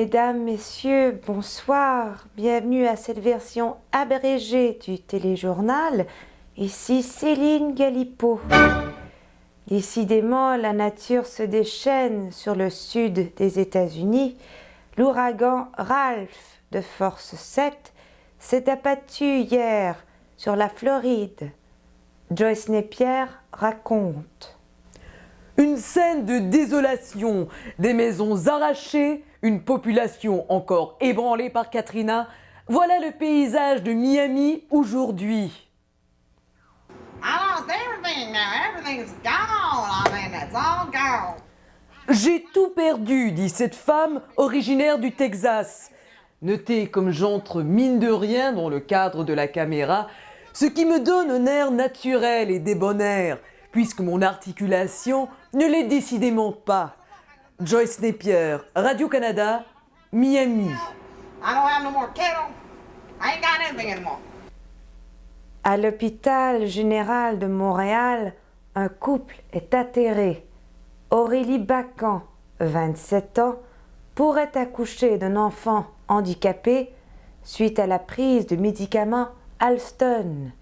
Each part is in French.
Mesdames, Messieurs, bonsoir. Bienvenue à cette version abrégée du téléjournal. Ici Céline Galipeau. Décidément, la nature se déchaîne sur le sud des États-Unis. L'ouragan Ralph de force 7 s'est abattu hier sur la Floride. Joyce Napier raconte. Une scène de désolation, des maisons arrachées, une population encore ébranlée par Katrina. Voilà le paysage de Miami aujourd'hui. J'ai tout perdu, dit cette femme originaire du Texas. Notez comme j'entre mine de rien dans le cadre de la caméra, ce qui me donne un air naturel et débonnaire, puisque mon articulation ne l'est décidément pas. Joyce Napier, Radio-Canada, Miami. À l'hôpital général de Montréal, un couple est atterré. Aurélie Baccan, 27 ans, pourrait accoucher d'un enfant handicapé suite à la prise de médicaments Alston.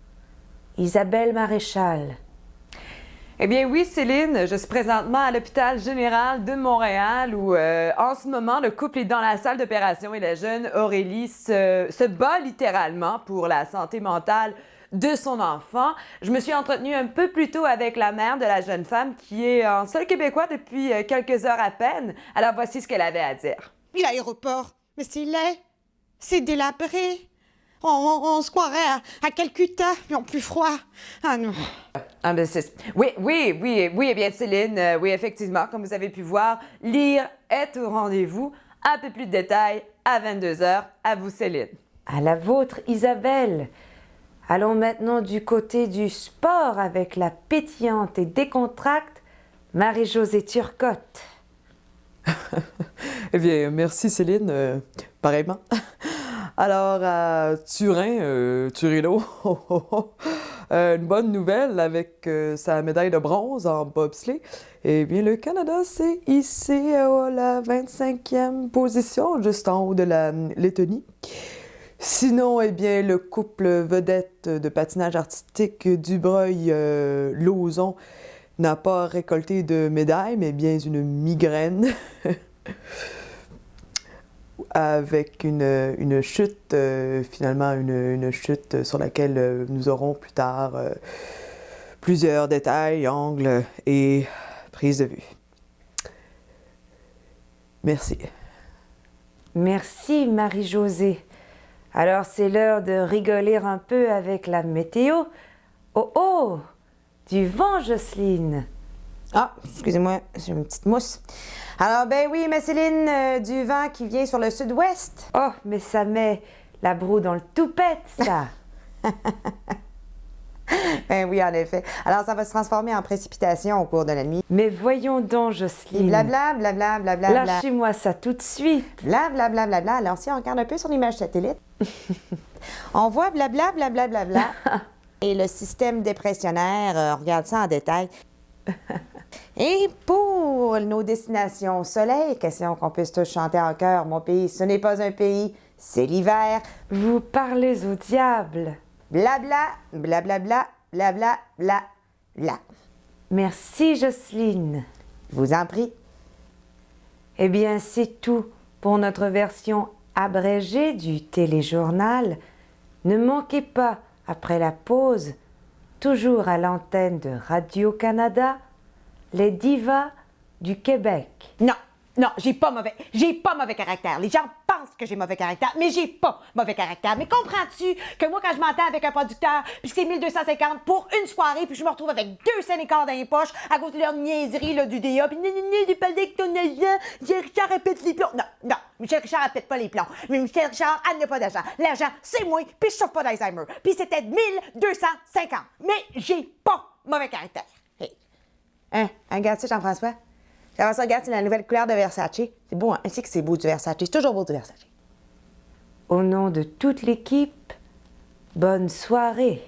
Isabelle Maréchal. Eh bien oui, Céline, je suis présentement à l'hôpital général de Montréal où en ce moment le couple est dans la salle d'opération et la jeune Aurélie se bat littéralement pour la santé mentale de son enfant. Je me suis entretenue un peu plus tôt avec la mère de la jeune femme qui est en sol québécois depuis quelques heures à peine. Alors voici ce qu'elle avait à dire. Puis l'aéroport, mais c'est laid, c'est délabré. On se croirait à Calcutta, mais en plus froid. Ah non. Ah, ben oui, eh bien Céline, oui, effectivement, comme vous avez pu voir, Lire est au rendez-vous. Un peu plus de détails à 22h. À vous, Céline. À la vôtre, Isabelle. Allons maintenant du côté du sport avec la pétillante et décontracte Marie-Josée Turcotte. Eh bien, merci Céline, pareillement. Alors, à Turin, Turino, une bonne nouvelle avec sa médaille de bronze en bobsleigh. Eh bien, le Canada s'est hissé à la 25e position, juste en haut de la Lettonie. Sinon, eh bien, le couple vedette de patinage artistique Dubreuil-Lauzon n'a pas récolté de médaille, mais bien une migraine. Avec une chute, finalement, une chute sur laquelle nous aurons plus tard plusieurs détails, angles et prises de vue. Merci. Merci Marie-Josée. Alors c'est l'heure de rigoler un peu avec la météo. Oh oh! Du vent, Jocelyne. Ah, excusez-moi, j'ai une petite mousse. Alors, ben oui, mais Céline, du vent qui vient sur le sud-ouest. Oh, mais ça met la broue dans le toupette, ça. Ben oui, en effet. Alors, ça va se transformer en précipitation au cours de la nuit. Mais voyons donc, Jocelyne. Blabla, blabla, blabla, blabla. Lâchez-moi ça tout de suite. Blabla, blabla, blabla. Alors, si on regarde un peu sur l'image satellite, on voit blabla, blabla, blabla. Et le système dépressionnaire, on regarde ça en détail. Et pour nos destinations soleil, question qu'on puisse tous chanter en chœur, mon pays, ce n'est pas un pays, c'est l'hiver. Vous parlez au diable. Blabla, blablabla, blabla, bla, bla. Merci, Jocelyne. Je vous en prie. Eh bien, c'est tout pour notre version abrégée du téléjournal. Ne manquez pas, après la pause, toujours à l'antenne de Radio-Canada, les divas du Québec. Non, j'ai pas mauvais caractère. Les gens pensent que j'ai mauvais caractère, mais j'ai pas mauvais caractère. Mais comprends-tu que moi, quand je m'entends avec un producteur, puis c'est 1250 pour une soirée, puis je me retrouve avec 2 cents et quart dans les poches à cause de leur niaiserie là, du DA, puis j'ai parlé avec ton agent, Michel Richard répète les plombs. Non, Michel Richard répète pas les plombs. Mais Michel Richard, elle n'a pas d'argent. L'argent, c'est moi, puis je souffre pas d'Alzheimer. Puis c'était 1250. Mais j'ai pas mauvais caractère. Hey. Regarde ça, Jean-François. Jean-François, regarde, c'est la nouvelle couleur de Versace. C'est beau, hein? Tu sais que c'est beau du Versace. C'est toujours beau du Versace. Au nom de toute l'équipe, bonne soirée.